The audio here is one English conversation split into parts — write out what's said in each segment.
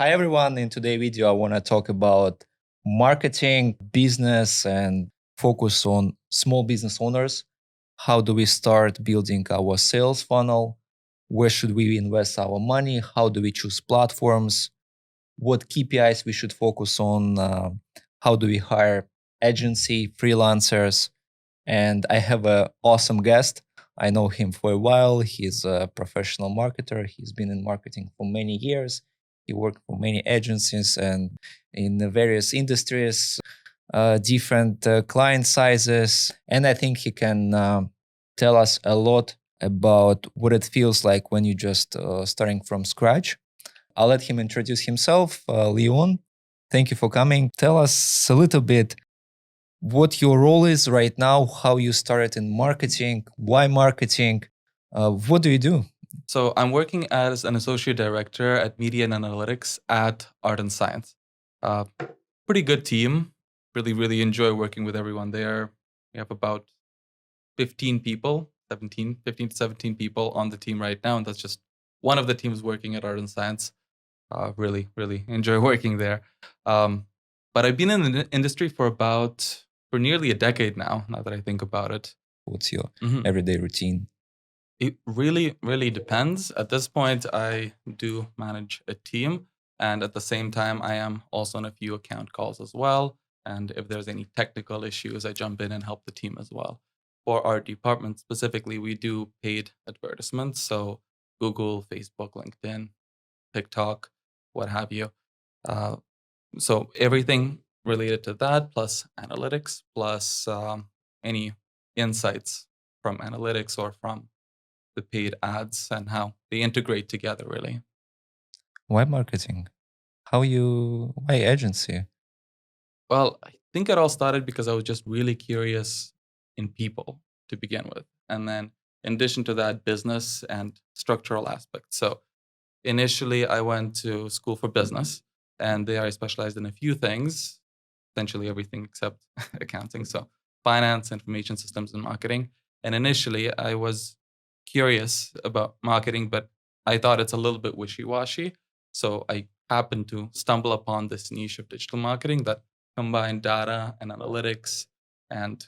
Hi everyone, in today's video I want to talk about marketing, business and focus on small business owners. How do we start building our sales funnel? Where should we invest our money? How do we choose platforms? What KPIs we should focus on? How do we hire agency, freelancers? And I have an awesome guest. I know him for a while. He's a professional marketer. He's been in marketing for many years. He worked for many agencies and in the various industries, different client sizes. And I think he can tell us a lot about what it feels like when you're just starting from scratch. I'll let him introduce himself. Leon, thank you for coming. Tell us a little bit what your role is right now, how you started in marketing, why marketing, what do you do? So I'm working as an associate director at media and analytics at Art and Science. Pretty good team. Really enjoy working with everyone there. We have about 15 people, 15 to 17 people on the team right now. And that's just one of the teams working at Art and Science. Really enjoy working there. But I've been in the industry for nearly a decade now that I think about it. What's your everyday routine? It really depends. At this point, I do manage a team. And at the same time, I am also on a few account calls as well. And if there's any technical issues, I jump in and help the team as well. For our department specifically, we do paid advertisements. So Google, Facebook, LinkedIn, TikTok, what have you. So everything related to that, plus analytics, plus any insights from analytics or from the paid ads and how they integrate together, really. Why marketing? Why agency? Well, I think it all started because I was just really curious in people to begin with. And then in addition to that, business and structural aspects. So initially I went to school for business, and there I specialized in a few things, essentially everything except accounting. So finance, information systems, and marketing. And initially I was curious about marketing, but I thought it's a little bit wishy-washy. So I happened to stumble upon this niche of digital marketing that combined data and analytics and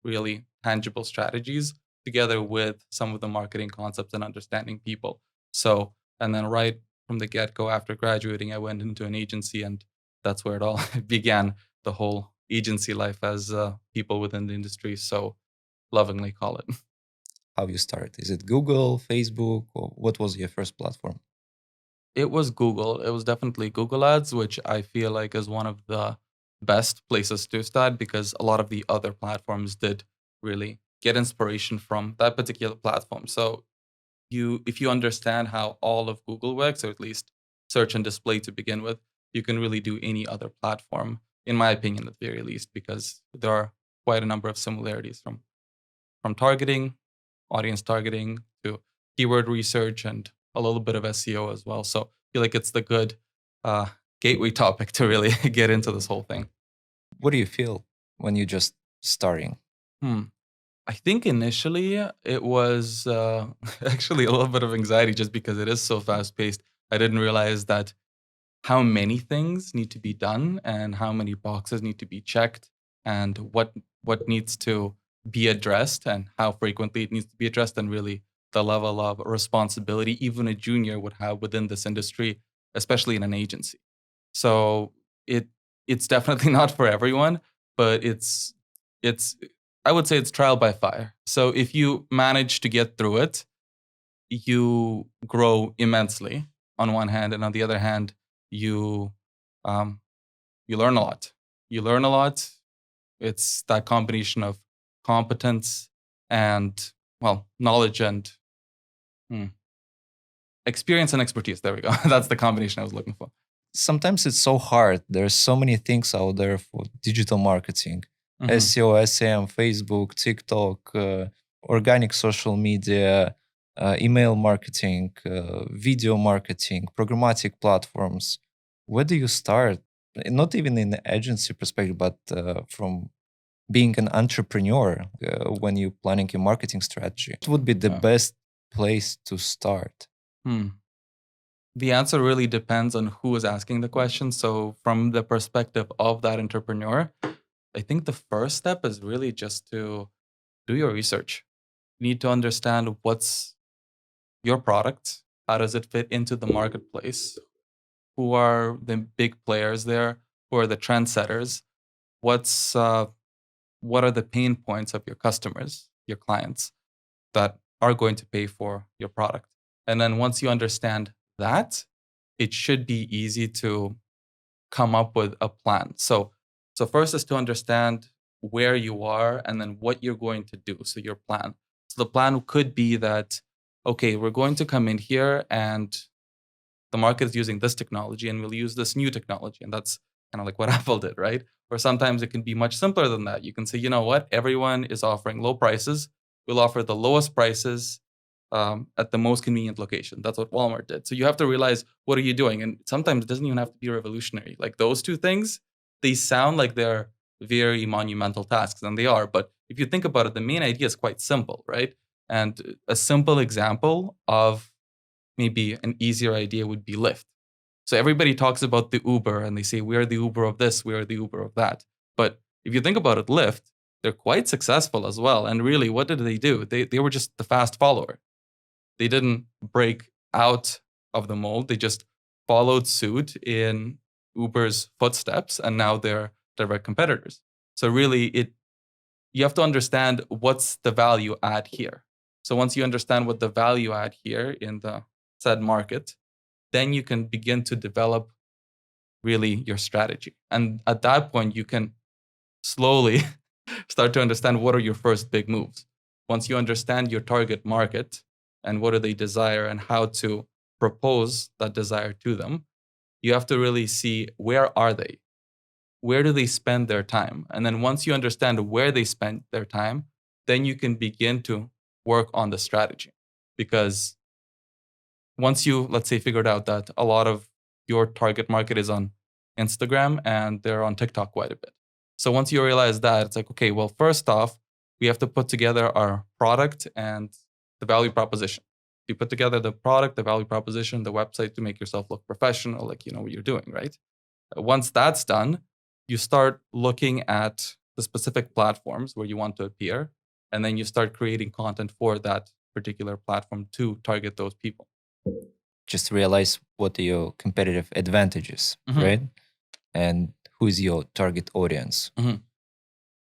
really tangible strategies together with some of the marketing concepts and understanding people. So, and then right from the get-go after graduating, I went into an agency, and that's where it all began, the whole agency life, as people within the industry so lovingly call it. How you start? Is it Google, Facebook, or what was your first platform? It was Google. It was definitely Google Ads, which I feel like is one of the best places to start, because a lot of the other platforms did really get inspiration from that particular platform. So if you understand how all of Google works, or at least search and display to begin with, you can really do any other platform, in my opinion, at the very least, because there are quite a number of similarities from targeting, audience targeting, to keyword research, and a little bit of SEO as well. So I feel like it's the good uh, gateway topic to really get into this whole thing. What do you feel when you're just starting? I think initially it was actually a little bit of anxiety, just because it is so fast paced. I didn't realize that how many things need to be done and how many boxes need to be checked, and what needs to be addressed and how frequently it needs to be addressed, and really the level of responsibility even a junior would have within this industry, especially in an agency. So it's definitely not for everyone, but it's I would say it's trial by fire. So if you manage to get through it, you grow immensely on one hand, and on the other hand, you um, you learn a lot. You learn a lot. It's that combination of competence and, well, knowledge and experience and expertise. There we go. That's the combination I was looking for. Sometimes it's so hard. There's so many things out there for digital marketing. SEO, SEM, Facebook, TikTok, organic social media, email marketing, video marketing, programmatic platforms. Where do you start? Not even in the agency perspective, but from being an entrepreneur when you're planning your marketing strategy. What would be the best place to start? The answer really depends on who is asking the question. So, from the perspective of that entrepreneur, I think the first step is really just to do your research. You need to understand what's your product, how does it fit into the marketplace, who are the big players there, who are the trendsetters, what's what are the pain points of your customers, your clients that are going to pay for your product. And then once you understand that, it should be easy to come up with a plan. So first is to understand where you are and then what you're going to do. So your plan. So the plan could be that, okay, we're going to come in here and the market is using this technology and we'll use this new technology. And that's kind of like what Apple did, right? Or sometimes it can be much simpler than that. You can say, you know what, everyone is offering low prices. We'll offer the lowest prices at the most convenient location. That's what Walmart did. So you have to realize, what are you doing? And sometimes it doesn't even have to be revolutionary. Like those two things, they sound like they're very monumental tasks, and they are. But if you think about it, the main idea is quite simple, right? And a simple example of maybe an easier idea would be Lyft. So everybody talks about the Uber and they say, we are the Uber of this, we are the Uber of that. But if you think about it, Lyft, they're quite successful as well. And really, what did they do? They were just the fast follower. They didn't break out of the mold. They just followed suit in Uber's footsteps, and now they're direct competitors. So really, you have to understand what's the value add here. So once you understand what the value add here in the said market, then you can begin to develop really your strategy. And at that point, you can slowly start to understand what are your first big moves. Once you understand your target market and what do they desire and how to propose that desire to them, you have to really see, where are they? Where do they spend their time? And then once you understand where they spend their time, then you can begin to work on the strategy. Because once you, let's say, figured out that a lot of your target market is on Instagram and they're on TikTok quite a bit. So once you realize that, it's like, okay, well, first off, we have to put together our product and the value proposition. You put together the product, the value proposition, the website to make yourself look professional, like you know what you're doing, right? Once that's done, you start looking at the specific platforms where you want to appear, and then you start creating content for that particular platform to target those people. Just realize what are your competitive advantages, Mhm. right? And who is your target audience. Mhm.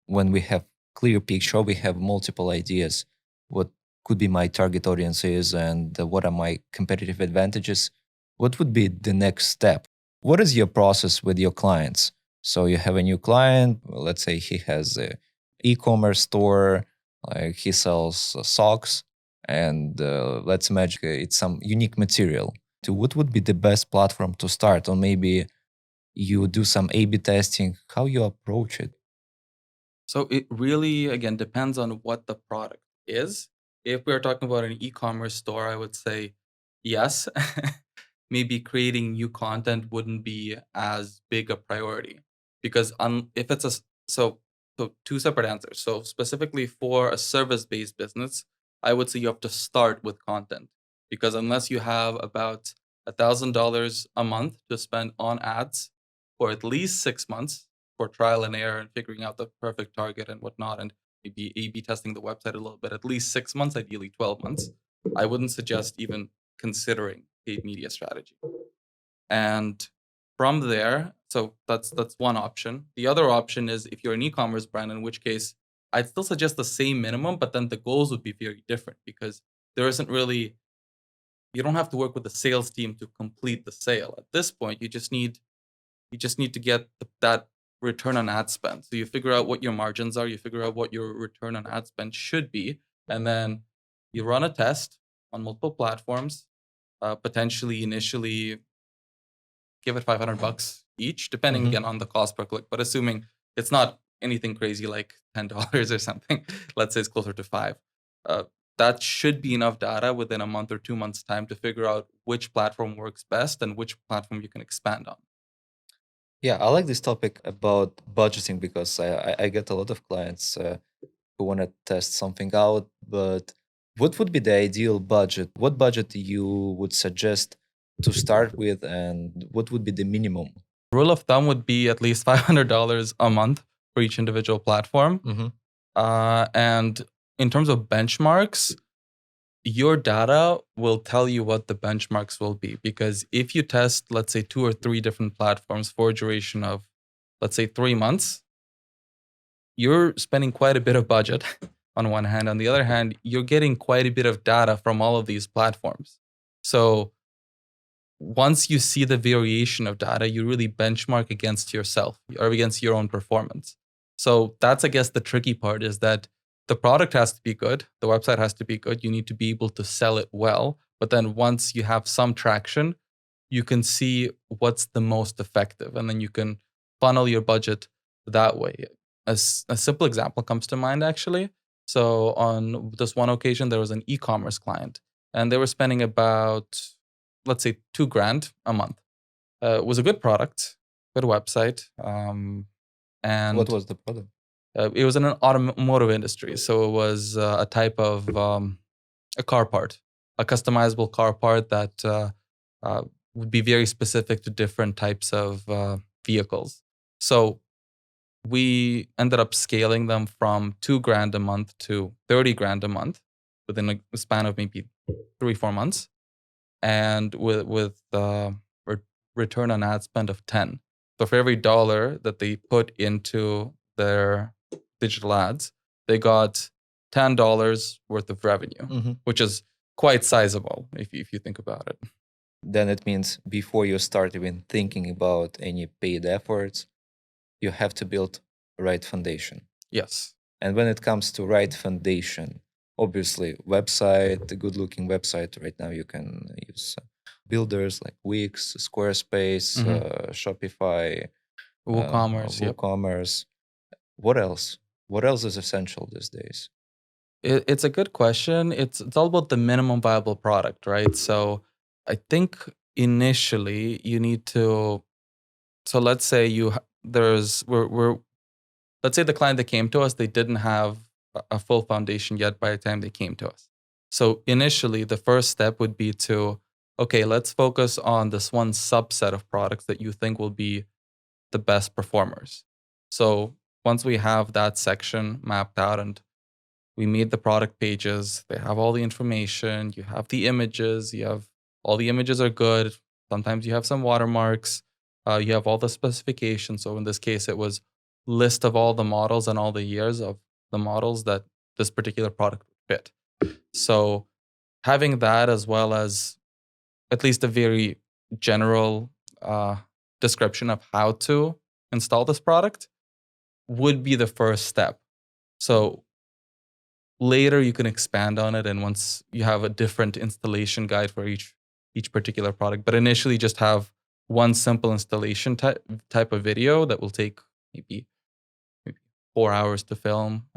When we have clear picture, we have multiple ideas. What could be my target audience is, and what are my competitive advantages? What would be the next step? What is your process with your clients? So you have a new client. Let's say he has a e-commerce store, like he sells socks, and let's imagine it's some unique material. To what would be the best platform to start, or maybe you do some A/B testing? How you approach it? So it really, again, depends on what the product is. If we're talking about an e-commerce store, I would say yes. Maybe creating new content wouldn't be as big a priority, because if it's so two separate answers. So specifically for a service-based business, I would say you have to start with content, because unless you have about $1,000 a month to spend on ads for at least 6 months, for trial and error and figuring out the perfect target and whatnot, and maybe A/B testing the website a little bit, at least 6 months, ideally 12 months, I wouldn't suggest even considering paid media strategy. And from there, so that's one option. The other option is if you're an e-commerce brand, in which case I'd still suggest the same minimum, but then the goals would be very different, because there isn't really, you don't have to work with the sales team to complete the sale. At this point, you just need to get that return on ad spend. So you figure out what your margins are, you figure out what your return on ad spend should be, and then you run a test on multiple platforms. Potentially, initially, give it $500 each, depending Mhm. again on the cost per click. But assuming it's not anything crazy like $10 or something, let's say it's closer to five. Uh, that should be enough data within a month or 2 months' time to figure out which platform works best and which platform you can expand on. Yeah, I like this topic about budgeting because I get a lot of clients who want to test something out. But what would be the ideal budget? What budget you would suggest to start with, and what would be the minimum? Rule of thumb would be at least $500 a month for each individual platform. Mm-hmm. And in terms of benchmarks, your data will tell you what the benchmarks will be. Because if you test, let's say, 2 or 3 different platforms for a duration of, let's say, 3 months, you're spending quite a bit of budget on one hand. On the other hand, you're getting quite a bit of data from all of these platforms. So once you see the variation of data, you really benchmark against yourself or against your own performance. So that's, I guess, the tricky part is that the product has to be good. The website has to be good. You need to be able to sell it well. But then once you have some traction, you can see what's the most effective. And then you can funnel your budget that way. A simple example comes to mind, actually. So on this one occasion, there was an e-commerce client, and they were spending about, let's say, $2,000 a month. It was a good product, good website. And What was the product? it was in an automotive industry. So it was a type of a car part, a customizable car part that would be very specific to different types of vehicles. So we ended up scaling them from $2,000 a month to $30,000 a month within a span of maybe 3-4 months, and with return on ad spend of 10. So for every dollar that they put into their digital ads, they got $10 worth of revenue, which is quite sizable if you think about it. Then it means before you start even thinking about any paid efforts, you have to build the right foundation. Yes. And when it comes to right foundation, obviously website, a good looking website, right now you can use builders like Wix, Squarespace, Shopify, WooCommerce. WooCommerce. What else? What else is essential these days? It's a good question. It's all about the minimum viable product, right? So I think initially you need to. So let's say let's say the client that came to us, they didn't have a full foundation yet by the time they came to us. So initially, the first step would be to, okay, let's focus on this one subset of products that you think will be the best performers. So once we have that section mapped out and we made the product pages, they have all the information, you have the images, all the images are good. Sometimes you have some watermarks, you have all the specifications. So in this case, it was list of all the models and all the years of the models that this particular product would fit. So having that, as well as at least a very general description of how to install this product, would be the first step. So later you can expand on it, and once you have a different installation guide for each particular product. But initially, just have one simple installation type of video that will take maybe 4 hours to film,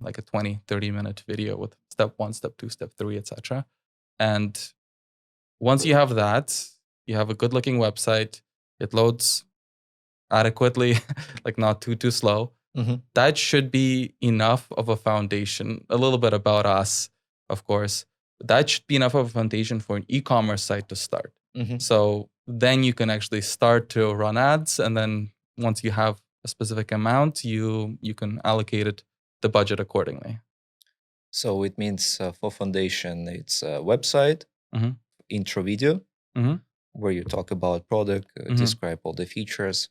like a 20-30 minute video with step 1, step 2, step 3, etc. And once you have that, you have a good looking website, it loads adequately, like not too slow. That should be enough of a foundation. A little bit about us, of course. That should be enough of a foundation for an e-commerce site to start. So then you can actually start to run ads, and then once you have a specific amount, you can allocate it the budget accordingly. So it means for foundation, it's a website, intro video, where you talk about product, describe all the features,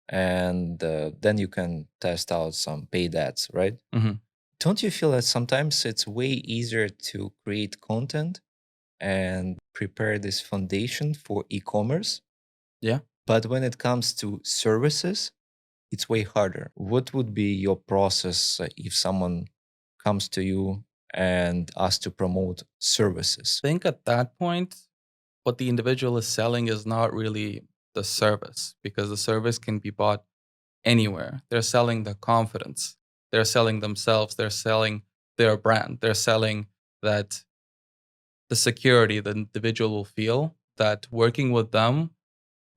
and then you can test out some paid ads, right? Don't you feel that sometimes it's way easier to create content and prepare this foundation for e-commerce? Yeah. But when it comes to services, it's way harder. What would be your process if someone comes to you and asks to promote services? I think at that point, what the individual is selling is not really the service, because the service can be bought anywhere. They're selling the confidence. They're selling themselves. They're selling their brand. They're selling that the security the individual will feel that working with them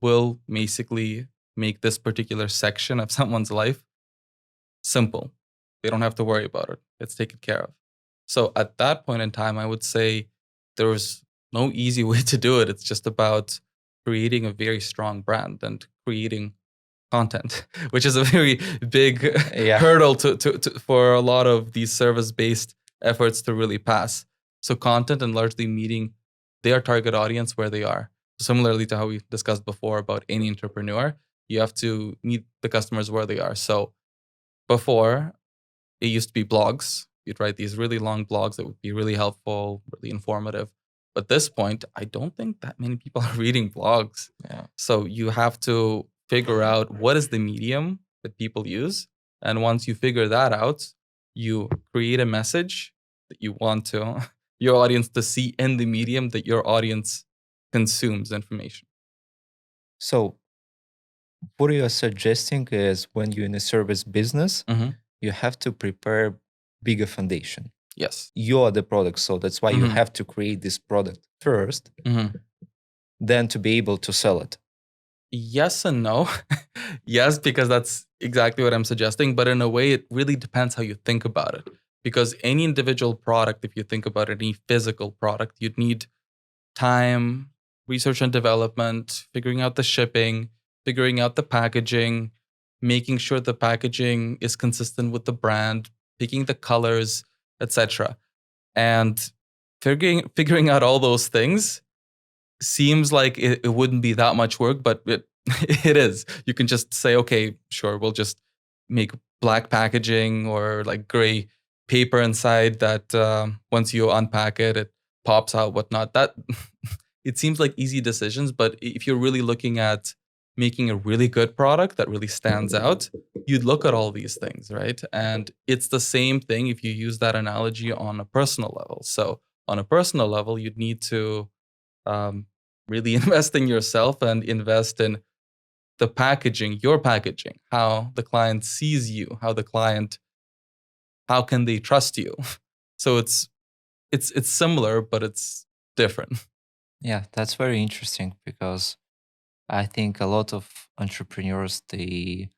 will basically make this particular section of someone's life simple. They don't have to worry about it. It's taken care of. So at that point in time, I would say there was no easy way to do it. It's just about creating a very strong brand and creating content, which is a very big Yeah. hurdle for a lot of these service-based efforts to really pass. So content and largely meeting their target audience where they are. Similarly to how we discussed before about any entrepreneur, you have to meet the customers where they are. So before, it used to be blogs. You'd write these really long blogs that would be really helpful, really informative. But at this point, I don't think that many people are reading blogs. Yeah. So you have to figure out what is the medium that people use. And once you figure that out, you create a message that you want to your audience to see in the medium that your audience consumes information. So what you are suggesting is when you're in a service business, Mhm. you have to prepare bigger foundation. Yes. You are the product, so that's why you Mhm. have to create this product first, Mhm. then to be able to sell it. Yes and no. Yes, because that's exactly what I'm suggesting. But in a way, it really depends how you think about it. Because any individual product, if you think about any physical product, you'd need time, research and development, figuring out the shipping, figuring out the packaging, making sure the packaging is consistent with the brand, picking the colors, etc. And figuring out all those things seems like it wouldn't be that much work, but it is. You can just say, okay, sure, we'll just make black packaging or like gray paper inside that once you unpack it, it pops out, whatnot. That it seems like easy decisions, but if you're really looking at making a really good product that really stands out, you'd look at all these things, right? And it's the same thing if you use that analogy on a personal level. So on a personal level, you'd need to really invest in yourself and invest in the packaging, your packaging, how the client sees you, how can they trust you? So it's similar, but it's different. Yeah, that's very interesting because I think a lot of entrepreneurs they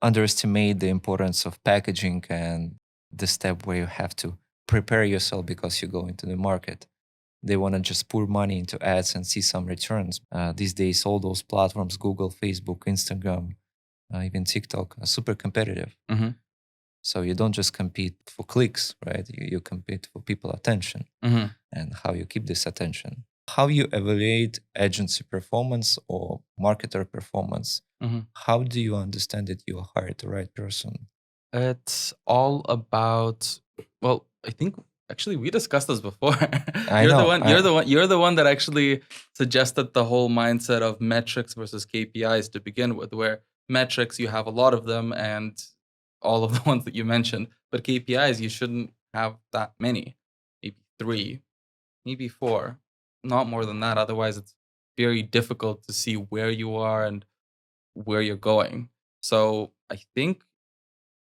underestimate the importance of packaging and the step where you have to prepare yourself because you go into the market. They want to just pour money into ads and see some returns. These days, all those platforms, Google, Facebook, Instagram, even TikTok, are super competitive. Mhm. So you don't just compete for clicks, right? You compete for people attention Mhm. and how you keep this attention. How you evaluate agency performance or marketer performance? Mhm. How do you understand that you hired the right person? It's all about, well, I think actually we discussed this before. I know. You're the one that actually suggested the whole mindset of metrics versus KPIs to begin with, where metrics you have a lot of them and all of the ones that you mentioned, but KPIs you shouldn't have that many. Maybe 3, maybe 4, not more than that. Otherwise it's very difficult to see where you are and where you're going. So I think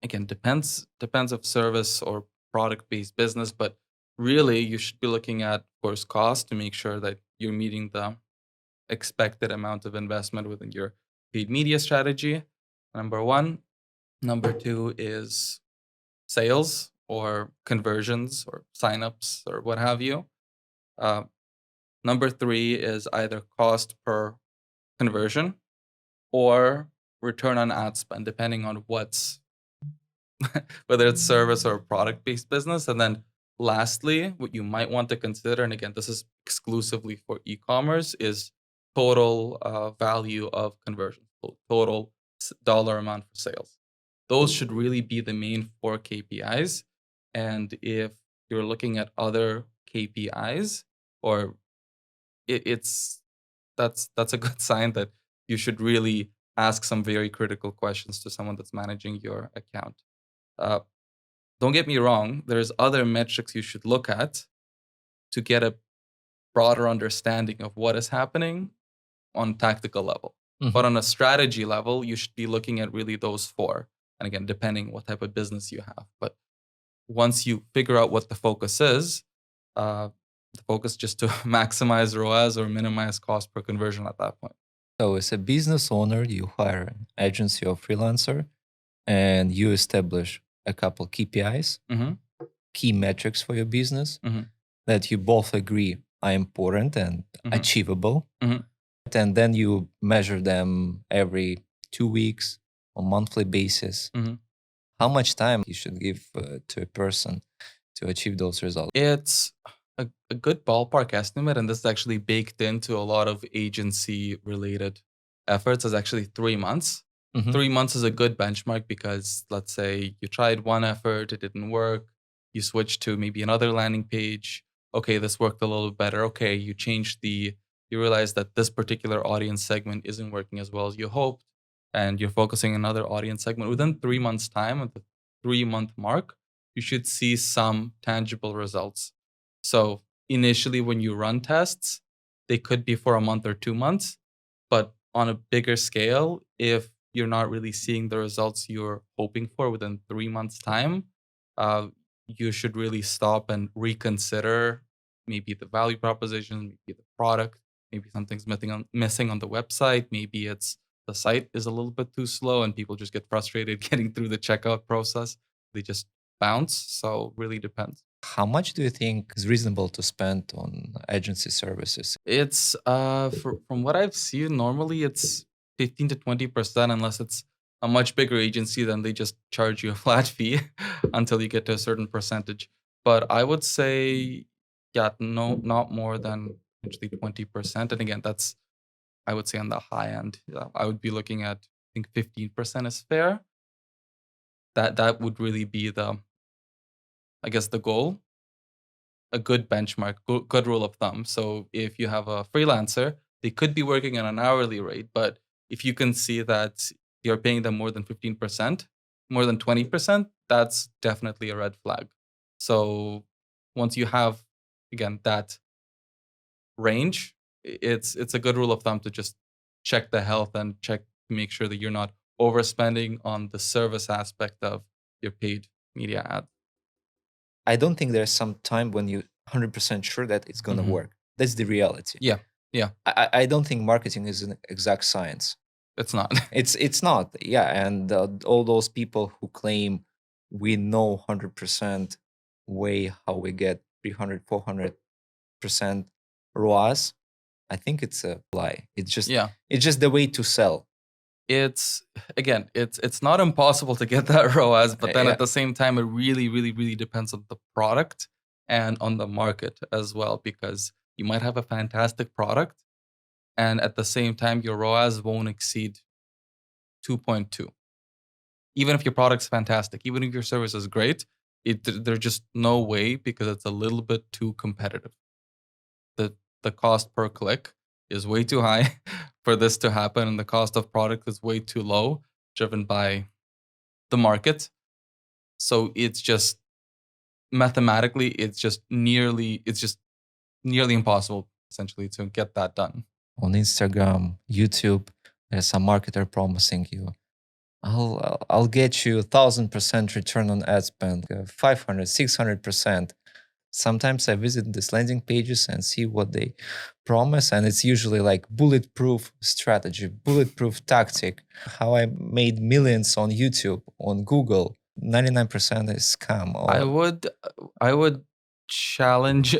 again depends of service or product based business, but really you should be looking at, of course, cost to make sure that you're meeting the expected amount of investment within your paid media strategy. Number one. Number two is sales or conversions or signups or what have you. uh, Number three is either cost per conversion or return on ad spend, depending on what's whether it's service or product based business. And then lastly, what you might want to consider, and again, this is exclusively for e-commerce, is total value of conversion, total dollar amount for sales. Those should really be the main 4 KPIs. And if you're looking at other KPIs, or it's that's a good sign that you should really ask some very critical questions to someone that's managing your account. Uh, don't get me wrong, there's other metrics you should look at to get a broader understanding of what is happening on tactical level. But Mhm. on a strategy level, you should be looking at really those 4. And again, depending what type of business you have. But once you figure out what the focus is, uh, the focus just to maximize ROAS or minimize cost per conversion at that point. So, as a business owner, you hire an agency or freelancer and you establish a couple KPIs, Mhm. key metrics for your business Mhm. that you both agree are important and Mhm. achievable. Mhm. And then you measure them every 2 weeks on monthly basis. Mhm. How much time you should give to a person to achieve those results? It's a good ballpark estimate, and this is actually baked into a lot of agency related efforts, is actually 3 months. Mhm. 3 months is a good benchmark because let's say you tried one effort, it didn't work, you switched to maybe another landing page. Okay, this worked a little better. Okay, you realize that this particular audience segment isn't working as well as you hoped, and you're focusing on another audience segment. Within 3 months' time, at the 3 month mark, you should see some tangible results. So initially, when you run tests, they could be for a month or 2 months, but on a bigger scale, if you're not really seeing the results you're hoping for within 3 months' time, uh, you should really stop and reconsider maybe the value proposition, maybe the product, maybe something's missing on the website, maybe it's the site is a little bit too slow and people just get frustrated getting through the checkout process. They just bounce. So really depends. How much do you think is reasonable to spend on agency services? It's from what I've seen, normally it's 15 to 20% unless it's a much bigger agency, then they just charge you a flat fee until you get to a certain percentage. But I would say, yeah, no, not more than actually 20%. And again, that's I would say on the high end. I would be looking at I think 15% is fair. That would really be the I guess the goal, a good benchmark, good rule of thumb. So if you have a freelancer, they could be working on an hourly rate, but if you can see that you're paying them more than 15%, more than 20%, that's definitely a red flag. So once you have again that range, it's a good rule of thumb to just check the health and check to make sure that you're not overspending on the service aspect of your paid media ad. I don't think there's some time when you're 100% sure that it's going to Mhm. work. That's the reality. Yeah, yeah, I don't think marketing is an exact science. it's not. It's not. Yeah, and all those people who claim we know 100% way how we get 300, 400% ROAS, I think it's a lie. Yeah. It's just the way to sell. It's again, it's not impossible to get that ROAS, but then Yeah. at the same time, it really, really, really depends on the product and on the market as well, because you might have a fantastic product, and at the same time, your ROAS won't exceed 2.2. Even if your product's fantastic, even if your service is great, there's just no way because it's a little bit too competitive. The the cost per click is way too high for this to happen, and the cost of product is way too low, driven by the market. So it's just mathematically, it's just nearly impossible essentially to get that done. On Instagram, YouTube, there's a marketer promising you, I'll get you 1,000% return on ad spend, 500, 600%. Sometimes I visit these landing pages and see what they promise, and it's usually like bulletproof strategy, bulletproof tactic. How I made millions on YouTube, on Google. 99% is scam. I would I would challenge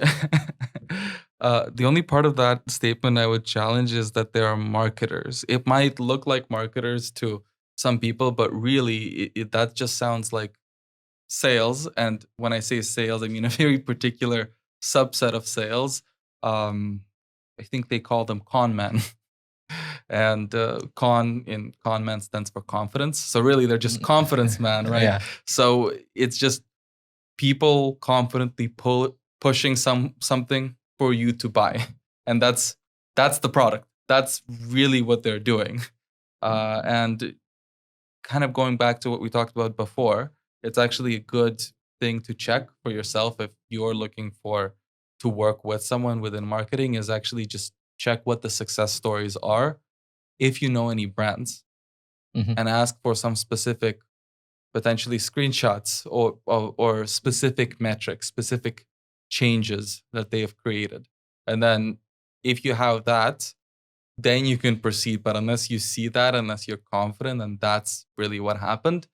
the only part of that statement I would challenge is that they are marketers. It might look like marketers to some people, but really that just sounds like sales. And when I say sales, I mean a very particular subset of sales. Um, I think they call them con men. And con in con man stands for confidence. So really, they're just confidence man, right? Yeah. So it's just people confidently pushing something for you to buy, and that's the product. That's really what they're doing. And kind of going back to what we talked about before, it's actually a good thing to check for yourself if you're looking for to work with someone within marketing is actually just check what the success stories are if you know any brands Mhm. and ask for some specific potentially screenshots or specific metrics, specific changes that they have created. And then if you have that, then you can proceed. But unless you see that, unless you're confident and that's really what happened,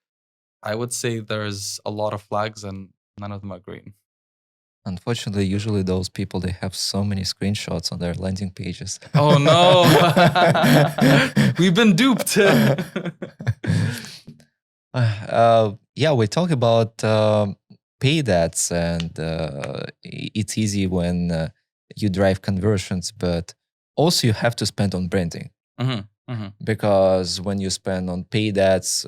I would say there's a lot of flags and none of them are green. Unfortunately, usually those people, they have so many screenshots on their landing pages. Oh no, we've been duped. Yeah, we talk about paid ads, and it's easy when you drive conversions, but also you have to spend on branding. Mhm, mhm. Because when you spend on paid ads,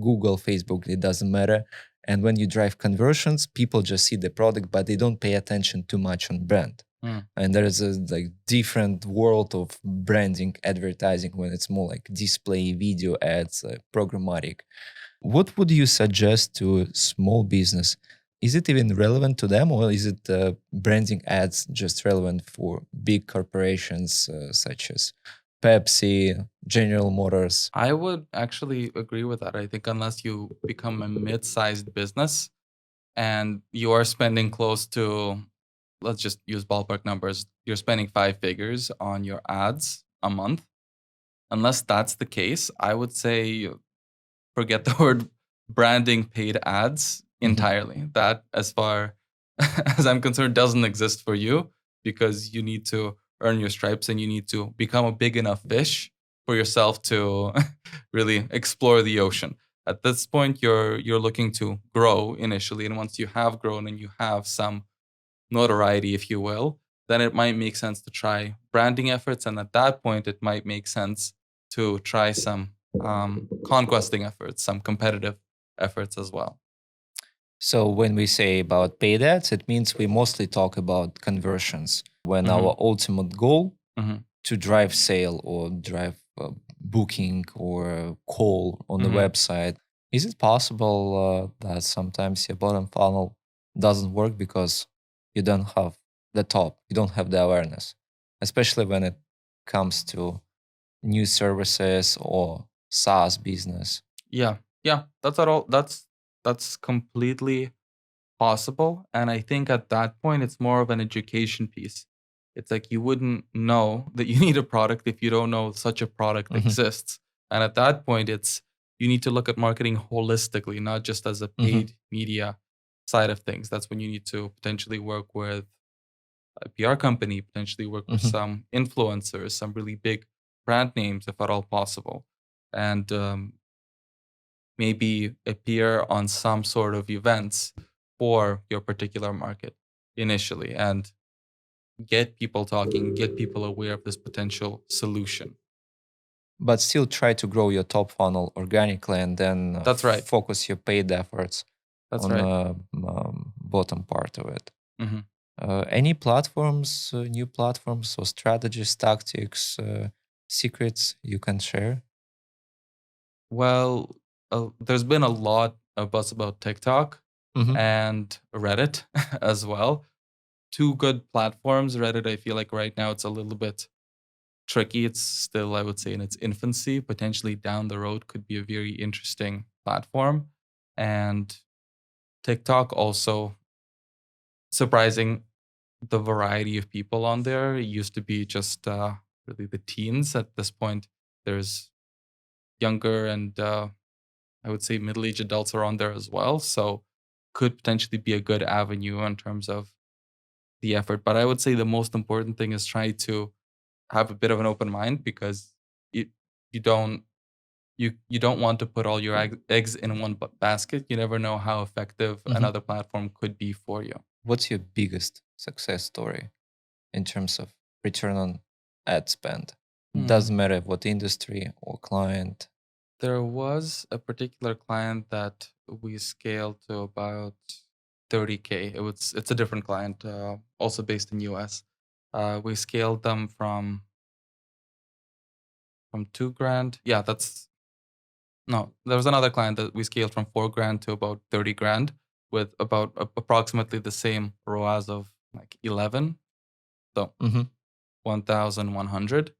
Google, Facebook, it doesn't matter. And when you drive conversions, people just see the product, but they don't pay attention too much on brand. Mm. And there is a like different world of branding, advertising, when it's more like display, video ads, programmatic. What would you suggest to small business? Is it even relevant to them, or is it branding ads just relevant for big corporations such as Pepsi, General Motors? I would actually agree with that. I think unless you become a mid-sized business and you are spending close to, let's just use ballpark numbers, you're spending 5 figures on your ads a month. Unless that's the case, I would say forget the word branding paid ads entirely. That, as far as I'm concerned, doesn't exist for you, because you need to earn your stripes and you need to become a big enough fish for yourself to really explore the ocean. At this point, you're looking to grow initially, and once you have grown and you have some notoriety, if you will, then it might make sense to try branding efforts. And at that point, it might make sense to try some conquesting efforts, some competitive efforts as well. So when we say about paid ads, it means we mostly talk about conversions. When Mhm. our ultimate goal Mhm. to drive sale or drive booking or call on the Mhm. website, is it possible that sometimes your bottom funnel doesn't work because you don't have the top, you don't have the awareness, especially when it comes to new services or SaaS business? Yeah, yeah, that's at all. That's completely possible. And I think at that point, it's more of an education piece. It's like you wouldn't know that you need a product if you don't know such a product Mhm, exists. And at that point, it's you need to look at marketing holistically, not just as a mhm, paid media side of things. That's when you need to potentially work with a PR company, potentially work with mhm. some influencers, some really big brand names, if at all possible. And maybe appear on some sort of events for your particular market initially, and get people talking, get people aware of this potential solution. But still try to grow your top funnel organically, and then That's right. focus your paid efforts That's on right. the bottom part of it. Hmm. Any platforms, new platforms or strategies, tactics, secrets you can share? Well, there's been a lot of buzz about TikTok Hmm. and Reddit as well. Two good platforms. Reddit, I feel like right now it's a little bit tricky. It's still, I would say, in its infancy. Potentially down the road could be a very interesting platform. And TikTok also surprising, the variety of people on there. It used to be just really the teens. At this point, there's younger and I would say middle-aged adults are on there as well. So could potentially be a good avenue in terms of the effort. But I would say the most important thing is try to have a bit of an open mind, because you you don't you don't want to put all your eggs in one basket. You never know how effective Hmm. another platform could be for you. What's your biggest success story in terms of return on ad spend? Hmm. Doesn't matter what industry or client. There was a particular client that we scaled to about 30K. It's a different client, also based in US. We scaled them from 2 grand. Yeah, that's no. There was another client that we scaled from 4 grand to about 30 grand, with about approximately the same ROAS of like 11, so Hmm. 1,100.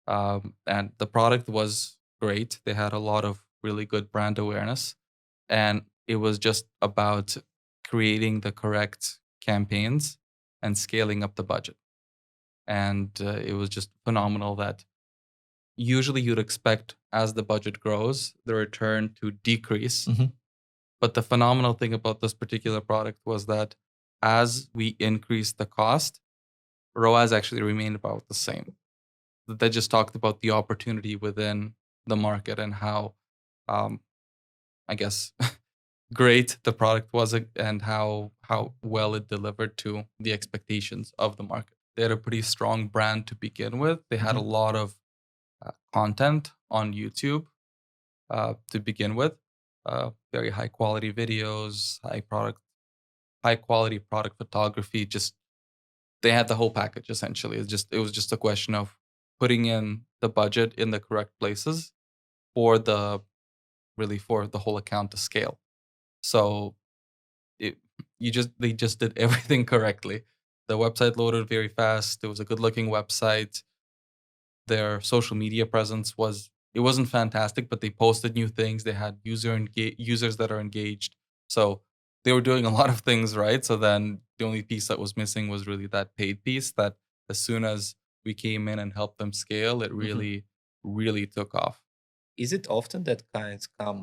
And the product was great. They had a lot of really good brand awareness, and it was just about creating the correct campaigns and scaling up the budget. And it was just phenomenal that usually you'd expect, as the budget grows, the return to decrease. Hmm. But the phenomenal thing about this particular product was that as we increased the cost, ROAS actually remained about the same. That just talked about the opportunity within the market and how, um, I guess, great the product was and how well it delivered to the expectations of the market. They had a pretty strong brand to begin with. They had a Mhm. lot of content on YouTube to begin with, very high quality videos, high quality product photography. Just they had the whole package essentially. It was just a question of putting in the budget in the correct places for for the whole account to scale. So it they just did everything correctly. The website loaded very fast. It was a good looking website. Their social media presence it wasn't fantastic, but they posted new things. They had users that are engaged. So they were doing a lot of things right. So then the only piece that was missing was really that paid piece that as soon as we came in and helped them scale, it Mhm. really took off. Is it often that clients come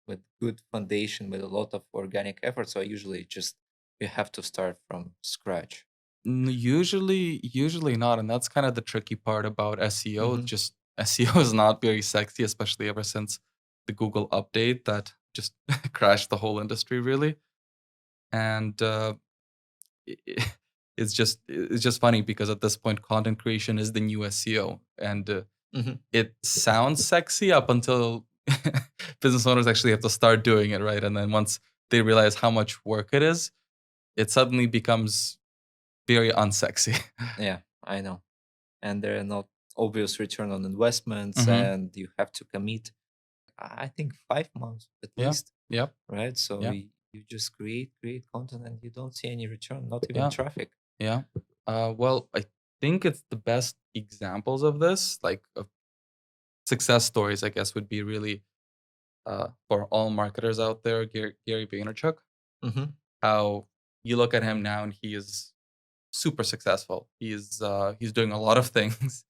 with good foundation with a lot of organic efforts, or usually just you have to start from scratch? Usually not, and that's kind of the tricky part about SEO. It's Hmm. just SEO is not very sexy, especially ever since the Google update that just crashed the whole industry, really. And i- i- it's just funny because at this point, content creation is the new SEO, and Hmm. it sounds sexy up until business owners actually have to start doing it, right? And then once they realize how much work it suddenly becomes very unsexy. Yeah, I know. And there are not obvious return on investments, Hmm. and you have to commit, I think, 5 months at Yeah. least, Yep. right? So Yeah. you just create content and you don't see any return, not even Yeah. traffic. Yeah. Well, I think it's the best examples of this, like of success stories, I guess, would be really for all marketers out there, Gary Vaynerchuk. Hmm. How you look at him now and he is super successful. He's doing a lot of things.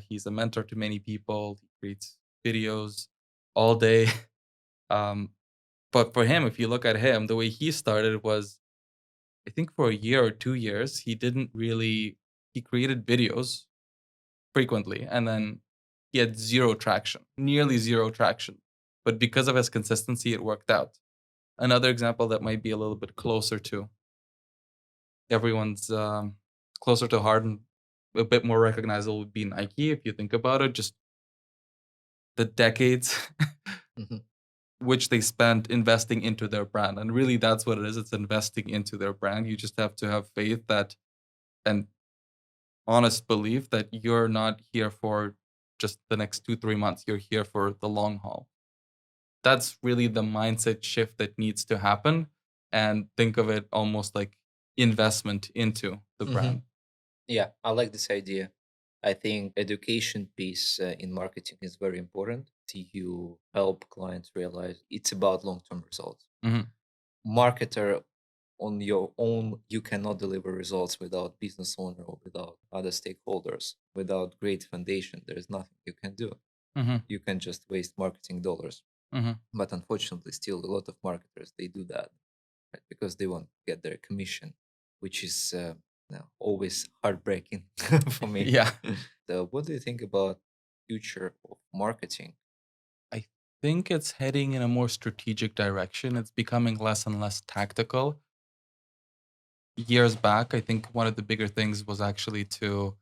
He's a mentor to many people. He creates videos all day. Um, but for him, if you look at him, the way he started was I think for a year or 2 years, he created videos frequently, and then he had zero traction, nearly zero traction. But because of his consistency, it worked out. Another example that might be a little bit closer to everyone's closer to heart and a bit more recognizable would be Nike. If you think about it, just the decades Hmm. which they spent investing into their brand, and really that's what it is. It's investing into their brand. You just have to have faith that and honest belief that you're not here for just the next 2 3 months. You're here for the long haul. That's really the mindset shift that needs to happen, and think of it almost like investment into the Hmm. brand. Yeah, I like this idea. I think education piece in marketing is very important. You help clients realize it's about long-term results. Hmm. Marketer on your own, you cannot deliver results without business owner or without other stakeholders. Without great foundation, there is nothing you can do. Hmm. You can just waste marketing dollars. Hmm. But unfortunately, still a lot of marketers they do that, right? Because they want to get their commission, which is always heartbreaking for me. Yeah, So, what do you think about future of marketing? I think it's heading in a more strategic direction. It's becoming less and less tactical. Years back, I think one of the bigger things was actually to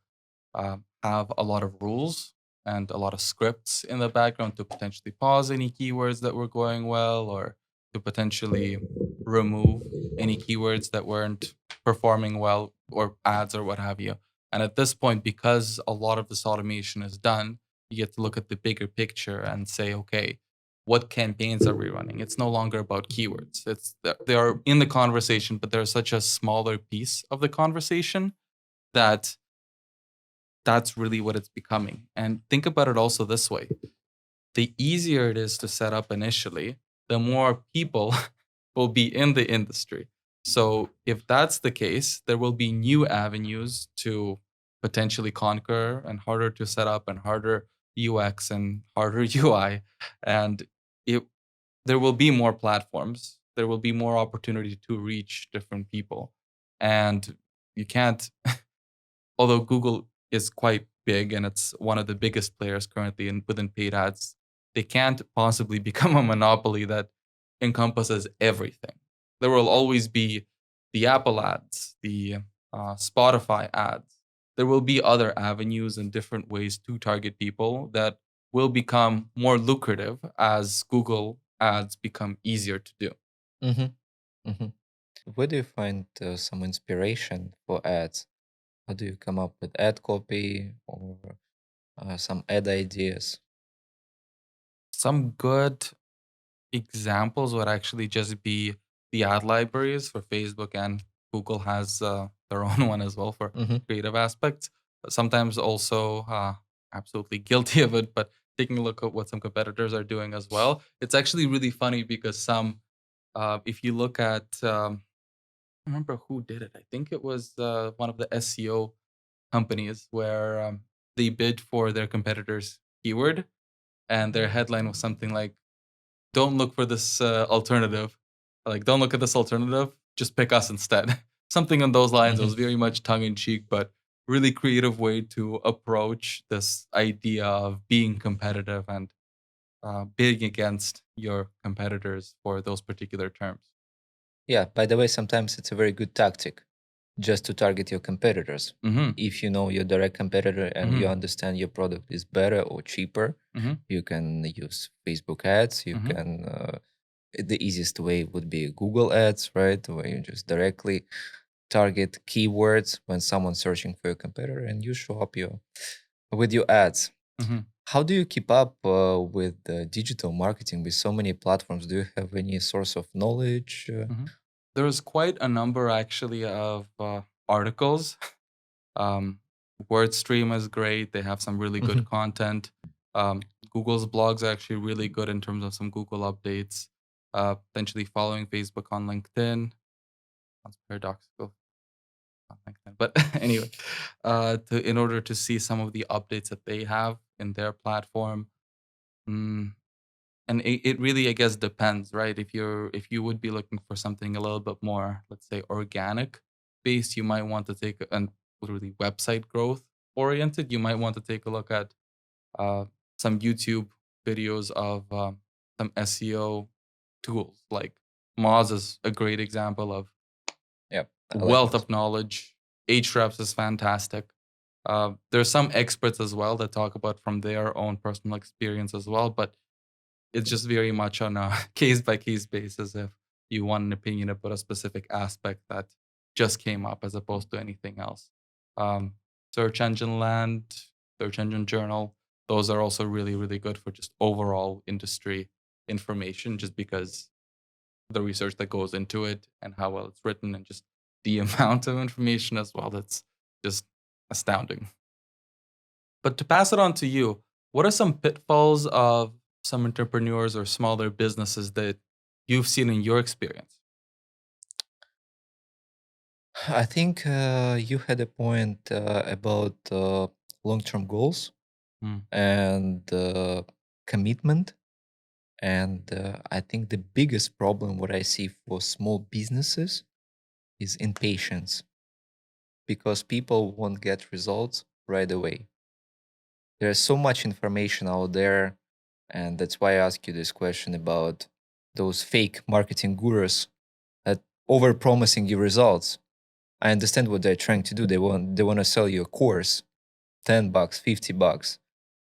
have a lot of rules and a lot of scripts in the background to potentially pause any keywords that were going well or to potentially remove any keywords that weren't performing well or ads or what have you. And at this point, because a lot of this automation is done, you get to look at the bigger picture and say, okay, what campaigns are we running? It's no longer about keywords. They are in the conversation, but they're such a smaller piece of the conversation that that's really what it's becoming. And think about it also this way: the easier it is to set up initially, the more people will be in the industry. So, if that's the case, there will be new avenues to potentially conquer and harder to set up and harder UX and harder UI. And it, there will be more platforms, there will be more opportunity to reach different people. And you can't, although Google is quite big and it's one of the biggest players currently within paid ads, they can't possibly become a monopoly that encompasses everything. There will always be the Apple ads, the Spotify ads. There will be other avenues and different ways to target people that will become more lucrative as Google ads become easier to do. Mm-hmm. Mm-hmm. Where do you find some inspiration for ads? How do you come up with ad copy or some ad ideas? Some good examples would actually just be the ad libraries for Facebook, and Google has their own one as well for Mm-hmm. creative aspects. But sometimes also absolutely guilty of it, but taking a look at what some competitors are doing as well. It's actually really funny because if you look at, I remember who did it. I think it was one of the SEO companies where they bid for their competitors' keyword, and their headline was something like, don't look for this alternative. Like, don't look at this alternative. Just pick us instead. Something on those lines. It was Mm-hmm. very much tongue in cheek, but really creative way to approach this idea of being competitive and bidding against your competitors for those particular terms. Yeah, by the way, sometimes it's a very good tactic just to target your competitors. Mm-hmm. If you know your direct competitor and you Mm-hmm. understand your product is better or cheaper, Mm-hmm. you can use Facebook ads. You Mm-hmm. can, the easiest way would be Google ads, right? Where you just directly target keywords when someone's searching for your competitor and you show up with your ads. Mm-hmm. How do you keep up with digital marketing with so many platforms? Do you have any source of knowledge? Mm-hmm. There's quite a number actually of articles. Um, WordStream is great. They have some really good Mhm. content. Um, Google's blogs are actually really good in terms of some Google updates. Potentially following Facebook on LinkedIn. Sounds paradoxical on LinkedIn, but anyway, in order to see some of the updates that they have in their platform. Mm, and it really, I guess, depends, right? If you would be looking for something a little bit more, let's say, organic based, you might want to take and literally website growth oriented, you might want to take a look at uh, some YouTube videos of some SEO tools. Like Moz is a great example of Yep, I like wealth Moz. of knowledge. Ahrefs is fantastic. There's some experts as well that talk about from their own personal experience as well, but it's just very much on a case by case basis if you want an opinion about a specific aspect that just came up as opposed to anything else. Um, Search Engine Land, Search Engine Journal, those are also really, really good for just overall industry information, just because the research that goes into it and how well it's written and just the amount of information as well. That's just astounding. But to pass it on to you, what are some pitfalls of some entrepreneurs or smaller businesses that you've seen in your experience? I think you had a point about long-term goals Mm, and commitment. And I think the biggest problem what I see for small businesses is impatience because people won't get results right away. There's so much information out there, and that's why I ask you this question about those fake marketing gurus that over promising you results. I understand what they're trying to do. They want to sell you a course, $10, $50.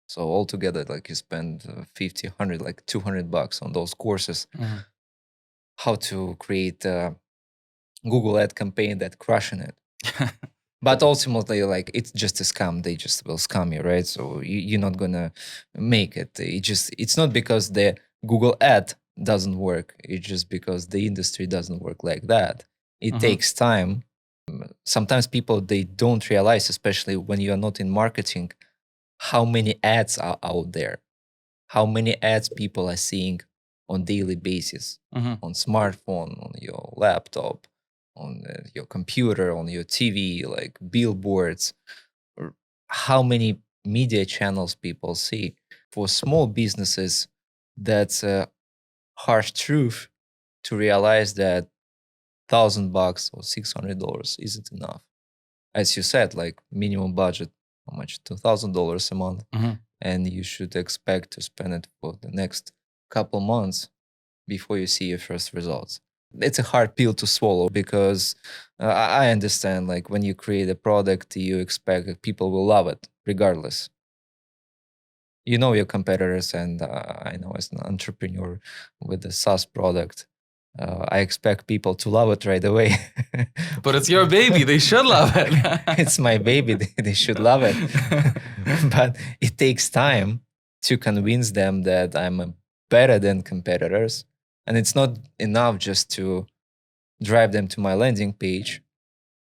So altogether, like you spend 50, 100, like $200 on those courses. mhm, How to create a Google ad campaign that crushing it. But ultimately, like it's just a scam. They just will scam you, right? So you're not gonna make it. It's not because the Google ad doesn't work. It's just because the industry doesn't work like that. It mhm, takes time. Sometimes people they don't realize, especially when you are not in marketing, how many ads are out there, how many ads people are seeing on daily basis mhm, on smartphone, on your laptop, on your computer, on your TV, like billboards, or how many media channels people see. For small businesses, that's a harsh truth to realize that $1,000 or $600 isn't enough. As you said, like minimum budget, how much? $2,000 a month. And you should expect to spend it for the next couple months before you see your first results. It's a hard pill to swallow because I understand, like when you create a product, you expect that people will love it regardless. You know your competitors, and I know as an entrepreneur with a SaaS product, I expect people to love it right away. But it's your baby. They should love it. It's my baby. They should love it. But it takes time to convince them that I'm better than competitors. And it's not enough just to drive them to my landing page,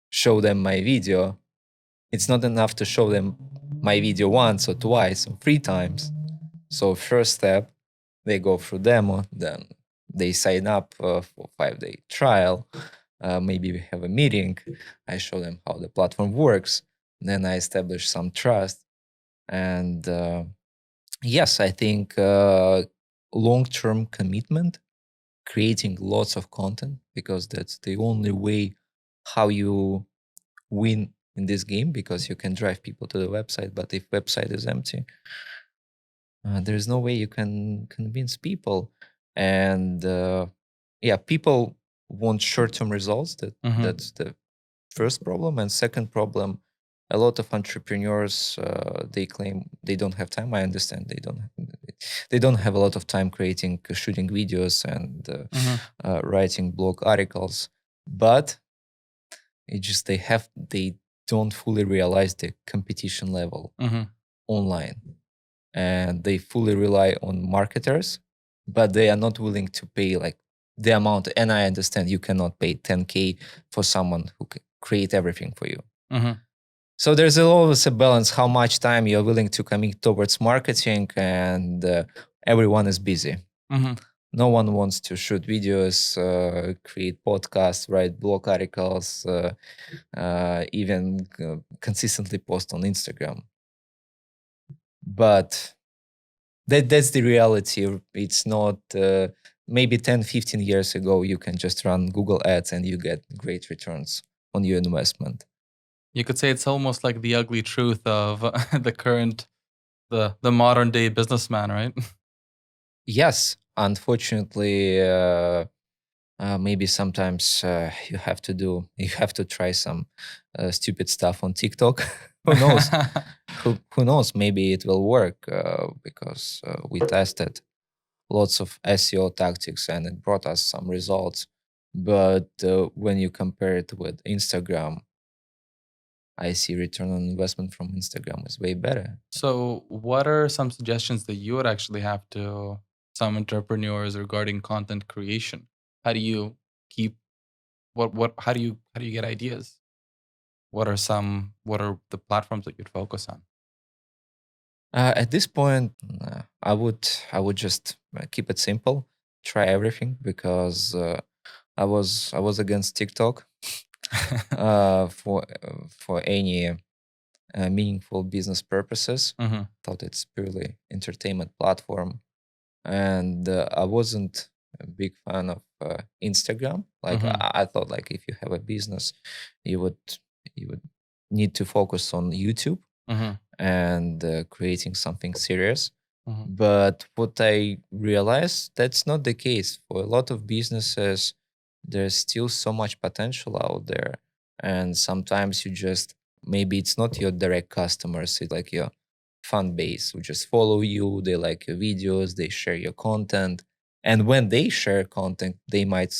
show them my video. It's not enough to show them my video once or twice or 3 times. So first step, they go through demo, then they sign up for 5-day trial. Maybe we have a meeting. I show them how the platform works. Then I establish some trust. And yes, I think long-term commitment, creating lots of content, because that's the only way how you win in this game, because you can drive people to the website, but if website is empty, there's no way you can convince people. And yeah, people want short-term results. That's the first problem. And second problem, a lot of entrepreneurs, they claim they don't have time. I understand they don't have a lot of time shooting videos and writing blog articles, but it's just they don't fully realize the competition level online, and they fully rely on marketers, but they are not willing to pay like the amount. And I understand you cannot pay 10K for someone who can create everything for you. So there's always a balance how much time you're willing to commit towards marketing, and everyone is busy. No one wants to shoot videos, create podcasts, write blog articles, even consistently post on Instagram. But that's the reality. It's not maybe 10, 15 years ago, you can just run Google ads and you get great returns on your investment. You could say it's almost like the ugly truth of the modern day businessman, right? Yes, unfortunately, maybe sometimes you have to try some stupid stuff on TikTok. Who knows? Who knows? Maybe it will work because we tested lots of SEO tactics and it brought us some results. But when you compare it with Instagram, I see return on investment from Instagram is way better. So, what are some suggestions that you would actually have to some entrepreneurs regarding content creation? How do you keep how do you get ideas? What are the platforms that you'd focus on? At this point, I would just keep it simple, try everything, because I was against TikTok for any meaningful business purposes. Thought it's purely entertainment platform, and I wasn't a big fan of Instagram. Like I thought, like if you have a business, you would need to focus on YouTube and creating something serious. But what I realized, that's not the case. For a lot of businesses, there's still so much potential out there. And sometimes maybe it's not your direct customers, it's like your fan base who just follow you, they like your videos, they share your content. And when they share content, they might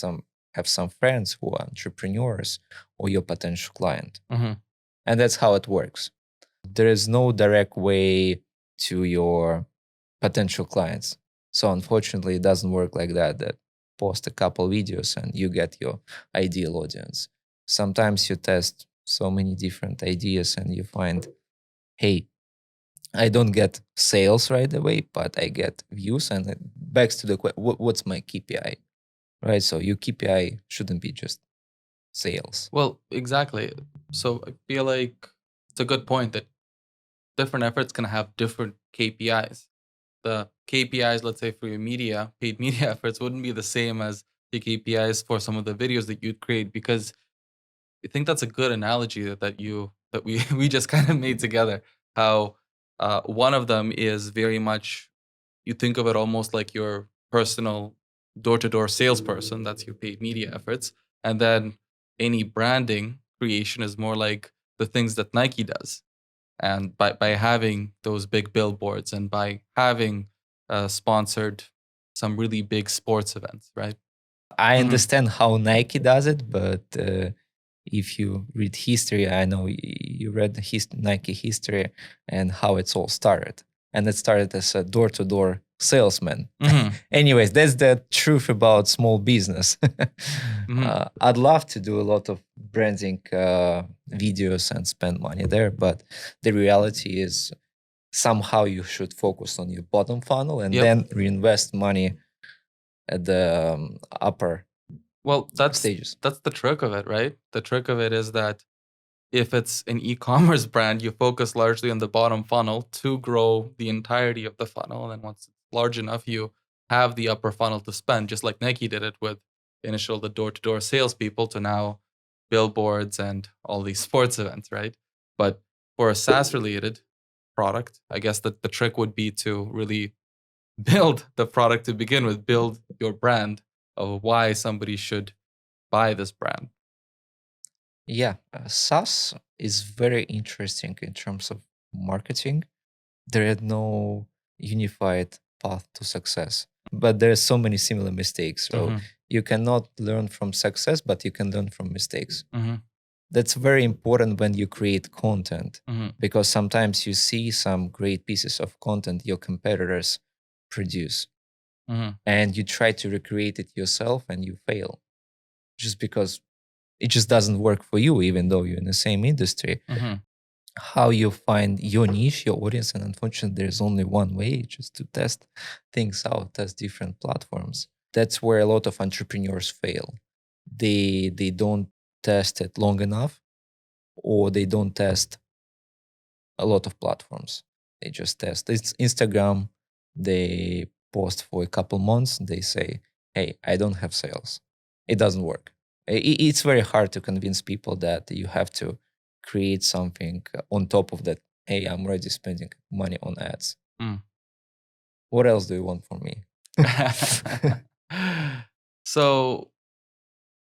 have some friends who are entrepreneurs or your potential client. And that's how it works. There is no direct way to your potential clients. So unfortunately, it doesn't work like that post a couple videos and you get your ideal audience. Sometimes you test so many different ideas and you find, hey, I don't get sales right away, but I get views. And it begs to the question, what's my KPI? Right? So your KPI shouldn't be just sales. Well, exactly. So I feel like it's a good point that different efforts can have different KPIs. The KPIs, let's say for your paid media efforts, wouldn't be the same as the KPIs for some of the videos that you'd create, because I think that's a good analogy that we we just kind of made together. How one of them is very much, you think of it almost like your personal door-to-door salesperson. That's your paid media efforts, and then any branding creation is more like the things that Nike does. And by having those big billboards and by having sponsored some really big sports events, right? I Hmm. understand how Nike does it, but if you read history, I know you read the Nike history and how it's all started. And it started as a door to door salesman. Hmm. Anyways, that's the truth about small business. Hmm. I'd love to do a lot of branding videos and spend money there, but the reality is somehow you should focus on your bottom funnel and Yep. then reinvest money at the upper Well, stages. that's the trick of it, right? The trick of it is that if it's an e-commerce brand, you focus largely on the bottom funnel to grow the entirety of the funnel. And then once it's large enough, you have the upper funnel to spend, just like Nike did it with the door-to-door salespeople to now billboards and all these sports events, right? But for a SaaS related product, I guess that the trick would be to really build the product to begin with, build your brand of why somebody should buy this brand. Yeah, SaaS is very interesting in terms of marketing. There is no unified path to success, but there are so many similar mistakes. So Hmm. you cannot learn from success, but you can learn from mistakes. Hmm. That's very important when you create content, Hmm. because sometimes you see some great pieces of content your competitors produce Hmm. and you try to recreate it yourself and you fail just because it just doesn't work for you, even though you're in the same industry. Hmm. How you find your niche, your audience, and unfortunately, there's only one way, just to test things out, test different platforms. That's where a lot of entrepreneurs fail. They don't test it long enough, or they don't test a lot of platforms. They just test it's Instagram. They post for a couple months. They say, "Hey, I don't have sales." It doesn't work. It's very hard to convince people that you have to create something on top of that. Hey, I'm already spending money on ads. Mm. What else do you want from me? So,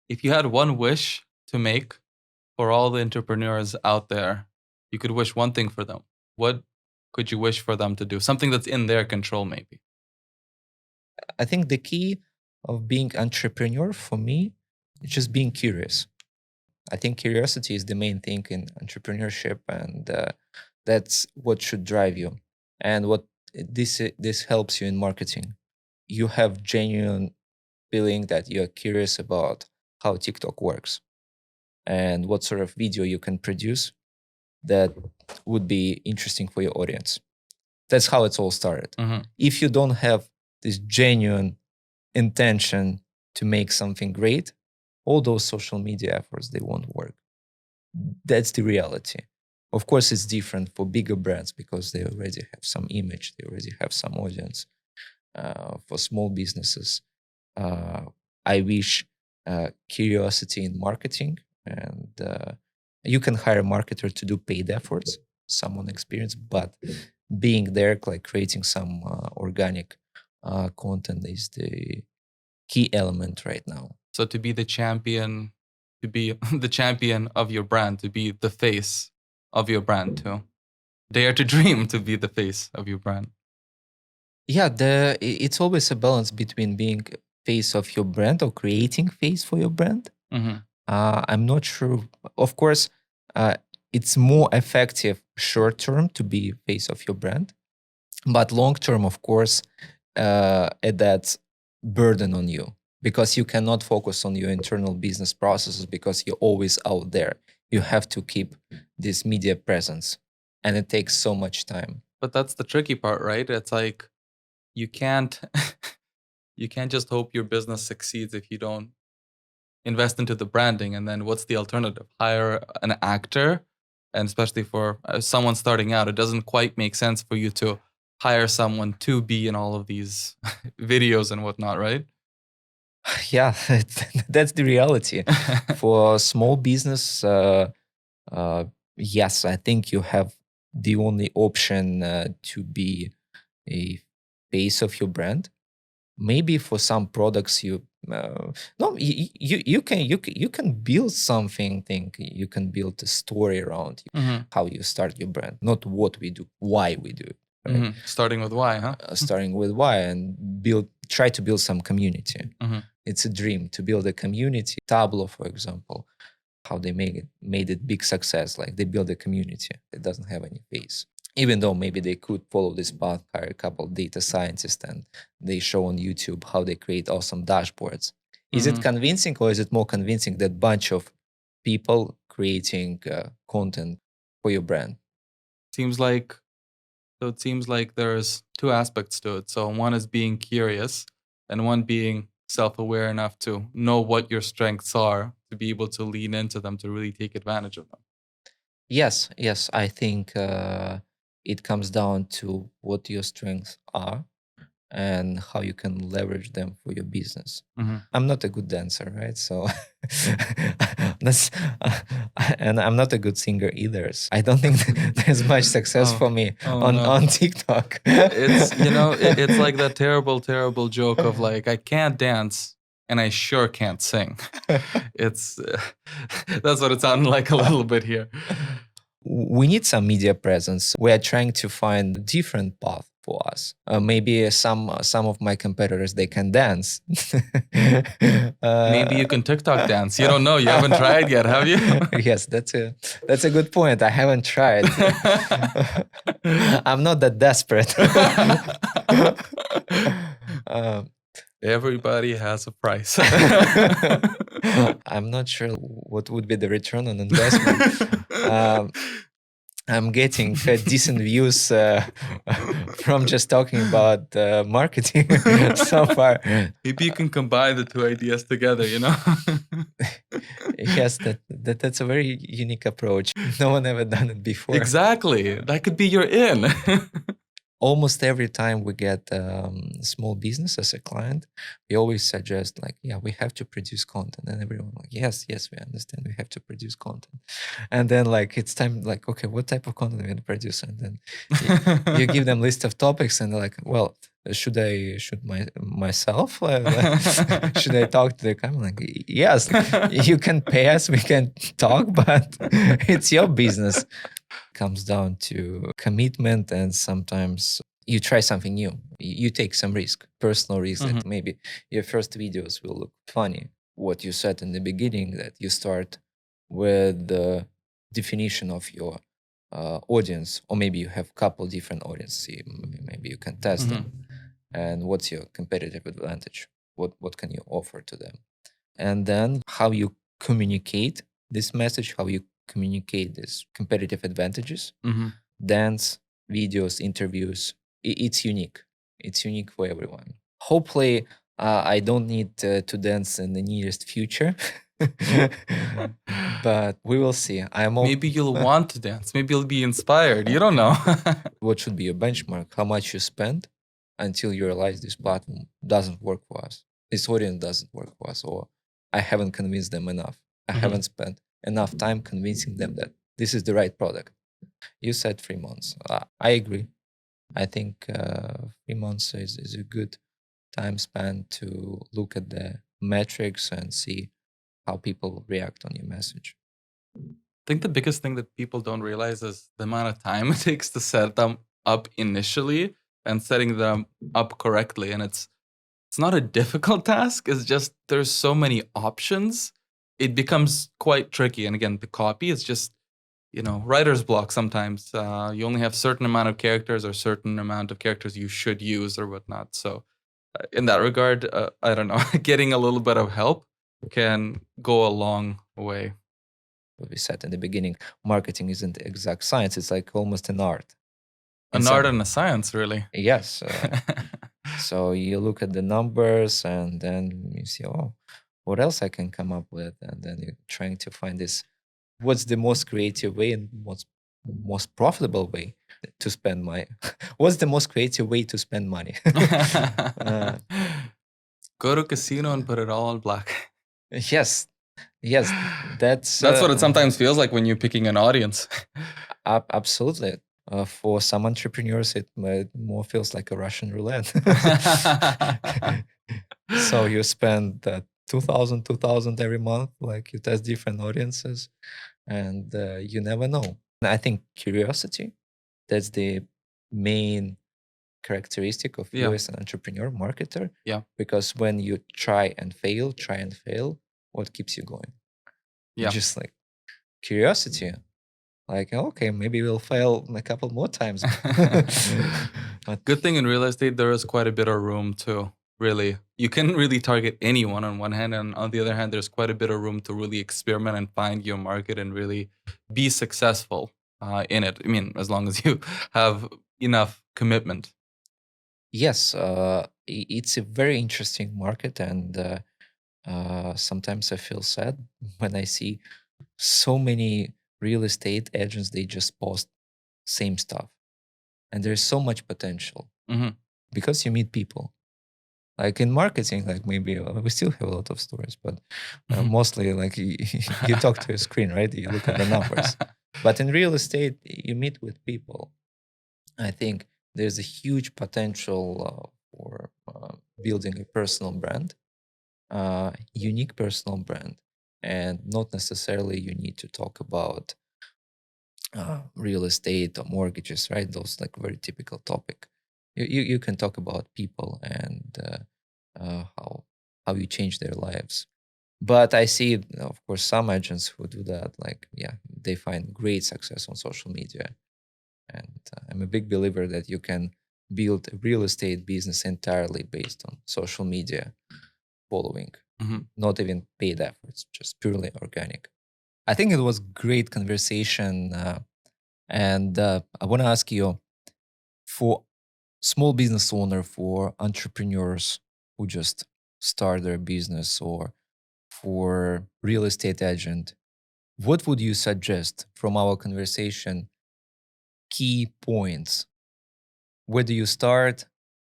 if you had one wish to make for all the entrepreneurs out there, you could wish one thing for them. What could you wish for them to do? Something that's in their control, maybe. I think the key of being entrepreneur for me is just being curious. I think curiosity is the main thing in entrepreneurship, and that's what should drive you. And what this helps you in marketing. You have genuine feeling that you're curious about how TikTok works and what sort of video you can produce that would be interesting for your audience. That's how it's all started. Hmm. If you don't have this genuine intention to make something great, all those social media efforts they won't work. That's the reality. Of course, it's different for bigger brands because they already have some image, they already have some audience. For small businesses, uh, I wish curiosity in marketing, and you can hire a marketer to do paid efforts, someone experienced, but being there, like creating some organic content, is the key element right now. So, to be the champion, to be the champion of your brand, to be the face of your brand, too. Dare to dream to be the face of your brand. Yeah, it's always a balance between being face of your brand or creating face for your brand. Hmm. I'm not sure. Of course, uh, it's more effective short term to be face of your brand, but long term, of course, it adds burden on you because you cannot focus on your internal business processes because you're always out there. You have to keep this media presence, and it takes so much time. But that's the tricky part, right? It's like you can't you can't just hope your business succeeds if you don't invest into the branding. And then what's the alternative? Hire an actor. And especially for someone starting out, it doesn't quite make sense for you to hire someone to be in all of these videos and whatnot, right? Yeah, that's the reality. For small business, uh, yes, I think you have the only option to be a face of your brand. Maybe for some products you no you can build something. Think you can build a story around Hmm. how you start your brand, not what we do, why we do it, right? Starting with why, huh? Starting with why, and try to build some community. Hmm. It's a dream to build a community. Tableau, for example, how they made it big success. Like they build a community. It doesn't have any face. Even though maybe they could follow this path, hire a couple of data scientists, and they show on YouTube how they create awesome dashboards. Is it Hmm. convincing, or is it more convincing that bunch of people creating content for your brand? Seems like So it seems like there's two aspects to it. So one is being curious, and one being self-aware enough to know what your strengths are to be able to lean into them to really take advantage of them. Yes, I think it comes down to what your strengths are and how you can leverage them for your business. Hmm. I'm not a good dancer, right? So that's and I'm not a good singer either. So I don't think there's much success Oh, for me oh on no. TikTok. It's like that terrible joke of like, I can't dance and I sure can't sing. It's that's what it sounded like a little bit here. We need some media presence. We are trying to find a different path for us. Maybe some of my competitors, they can dance. Maybe you can TikTok dance. You don't know. You haven't tried yet, have you? Yes, that's a good point. I haven't tried. I'm not that desperate. um, Everybody has a price. I'm not sure what would be the return on investment. I'm getting decent views from just talking about marketing so far. Maybe you can combine the two ideas together, you know? Yes, that's a very unique approach. No one ever done it before. Exactly. That could be your in. Almost every time we get small business as a client, we always suggest like, yeah, we have to produce content, and everyone like, yes, we understand, we have to produce content. And then like it's time, like, okay, what type of content are we going to produce? And then you give them list of topics, and they're like, well, should myself should I talk to the camera? Like, yes, you can pay us, we can talk, but it's your business. Comes down to commitment, and sometimes you try something new. You take some risk, personal risk. That maybe your first videos will look funny. What you said in the beginning, that you start with the definition of your audience, or maybe you have a couple different audiences. Maybe you can test them, and what's your competitive advantage? What can you offer to them? And then how you communicate this message, how you communicate these competitive advantages. Dance, videos, interviews. It's unique. It's unique for everyone. Hopefully, I don't need to dance in the nearest future. But we will see. Maybe you'll want to dance. Maybe you'll be inspired. You don't know. What should be your benchmark? How much you spend until you realize this platform doesn't work for us, this audience doesn't work for us, or I haven't convinced them enough. I haven't spent enough time convincing them that this is the right product. You said 3 months. I agree. I think 3 months is a good time span to look at the metrics and see how people react on your message. I think the biggest thing that people don't realize is the amount of time it takes to set them up initially and setting them up correctly. And it's not a difficult task. It's just there's so many options. It becomes quite tricky. And again, the copy is just, writer's block sometimes. You only have certain amount of characters or certain amount of characters you should use or whatnot. So in that regard, I don't know, getting a little bit of help can go a long way. What we said in the beginning, marketing isn't exact science. It's like almost an art. An art and a science, really. Yes. So you look at the numbers, and then you see, oh, what else I can come up with? And then you're trying to find this, what's the most creative way and what's most profitable way to spend what's the most creative way to spend money? Go to casino and put it all on black. Yes, yes, that's That's what it sometimes feels like when you're picking an audience. absolutely. For some entrepreneurs, it more feels like a Russian roulette. So you spend 2,000 every month, like you test different audiences, and you never know. I think curiosity, that's the main characteristic of you Yeah. as an entrepreneur, marketer. Yeah. Because when you try and fail, what keeps you going? Yeah. Just like curiosity. Like, okay, maybe we'll fail a couple more times. But Good thing in real estate, there is quite a bit of room to really, you can really target anyone on one hand. And on the other hand, there's quite a bit of room to really experiment and find your market and really be successful in it. I mean, as long as you have enough commitment. yes, it's a very interesting market, and sometimes I feel sad when I see so many real estate agents. They just post same stuff, and there's so much potential Mhm. because you meet people. Like in marketing, like maybe we still have a lot of stories, but mostly like you talk to a screen, right? You look at the numbers. But in real estate, you meet with people. I think there's a huge potential for building a personal brand, unique personal brand, and not necessarily you need to talk about real estate or mortgages, right? Those like very typical topic. You can talk about people and how you change their lives. But I see, of course, some agents who do that. Like, yeah, they find great success on social media, and I'm a big believer that you can build a real estate business entirely based on social media following, Mhm. not even paid efforts, just purely organic. I think it was great conversation, and I want to ask you, for small business owner, for entrepreneurs who just start their business, or for real estate agent, what would you suggest from our conversation? Key points. Where do you start?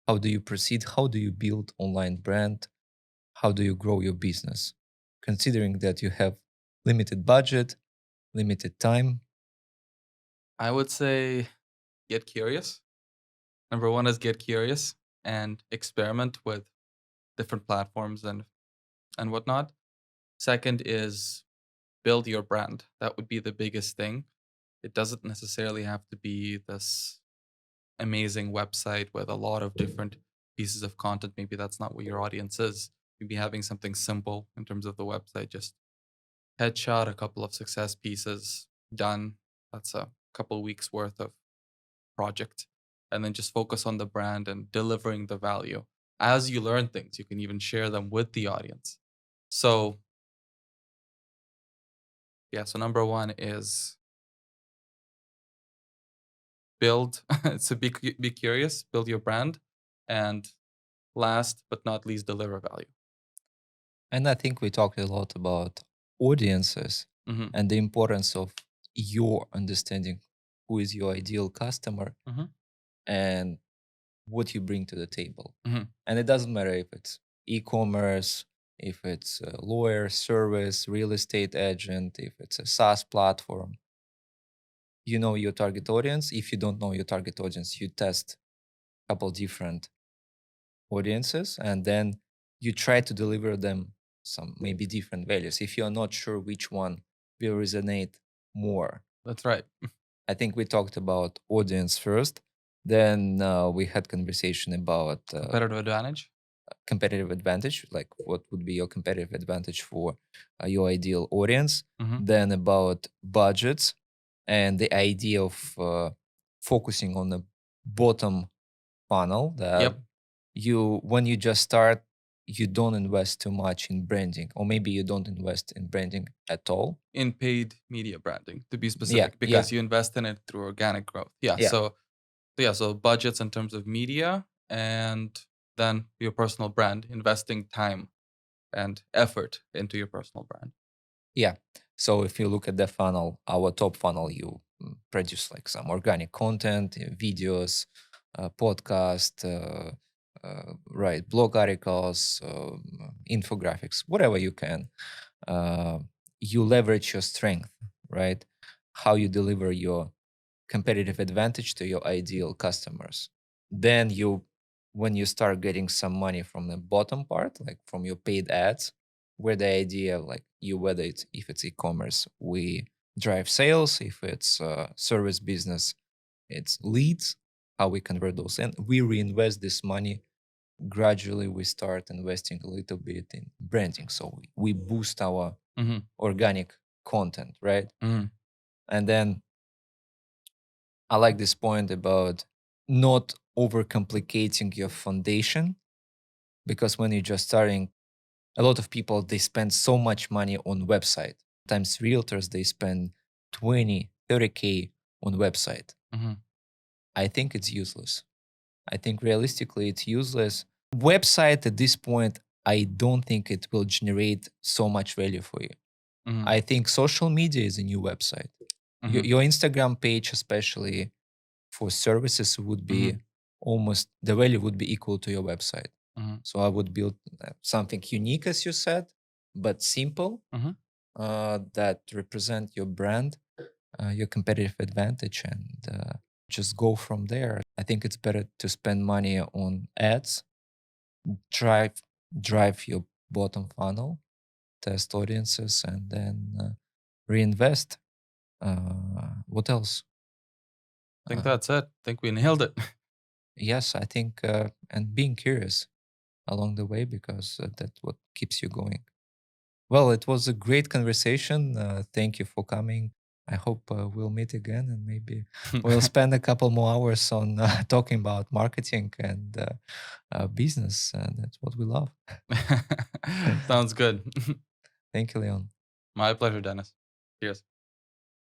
How do you proceed? How do you build online brand? How do you grow your business? Considering that you have limited budget, limited time. I would say get curious. Number one is get curious and experiment with different platforms and whatnot. Second is build your brand. That would be the biggest thing. It doesn't necessarily have to be this amazing website with a lot of different pieces of content. Maybe that's not what your audience is. Maybe having something simple in terms of the website, just headshot, a couple of success pieces, done. That's a couple weeks worth of project. And then just focus on the brand and delivering the value. As you learn things, you can even share them with the audience. So, yeah, so number one is build. So be curious, build your brand, and last but not least, deliver value. And I think we talked a lot about audiences Hmm. and the importance of your understanding who is your ideal customer Hmm. and what you bring to the table. Hmm. And it doesn't matter if it's e-commerce, if it's a lawyer service, real estate agent, if it's a SaaS platform. You know your target audience. If you don't know your target audience, you test a couple different audiences, and then you try to deliver them some maybe different values. If you're not sure which one will resonate more, That's right. I think we talked about audience first. Then we had conversation about Competitive advantage. competitive advantage, like what would be your competitive advantage for your ideal audience. Hmm. Then about budgets and the idea of focusing on the bottom funnel, that Yep. you when you just start, you don't invest too much in branding, or maybe you don't invest in branding at all. In paid media branding, to be Yeah, specific, yeah, because you invest in it through organic growth. Yeah. yeah. So budgets in terms of media, and then your personal brand, investing time and effort into your personal brand. Yeah. So if you look at the funnel, our top funnel, you produce like some organic content, videos, podcast, write blog articles, infographics, whatever you can. Uh, you leverage your strength, right? How you deliver your competitive advantage to your ideal customers. Then when you start getting some money from the bottom part, like from your paid ads, where the idea, like you, whether it's if it's e-commerce, we drive sales. If it's service business, it's leads. How we convert those, and we reinvest this money gradually. We start investing a little bit in branding, so we boost our Mm-hmm. organic content, right? Mm-hmm. And then I like this point about not overcomplicating your foundation, because when you're just starting, a lot of people, they spend so much money on website. Sometimes realtors, they spend 20, 30K on website. Mm-hmm. I think it's useless. I think realistically it's useless. Website at this point, I don't think it will generate so much value for you. Mm-hmm. I think social media is a new website. Mm-hmm. Your Instagram page, especially for services, would be Mm-hmm. almost, the value would be equal to your website. Mm-hmm. So I would build something unique, as you said, but simple, Mm-hmm. that represent your brand, your competitive advantage, and just go from there. I think it's better to spend money on ads, drive drive your bottom funnel, test audiences, and then reinvest. What else? I think Uh, that's it. I think we nailed it. yes, I think, and being curious along the way, because that's what keeps you going. Well, it was a great conversation. Thank you for coming. I hope we'll meet again, and maybe we'll spend a couple more hours on talking about marketing and business. And that's what we love. Sounds good. Thank you, Leon. My pleasure, Dennis. Cheers.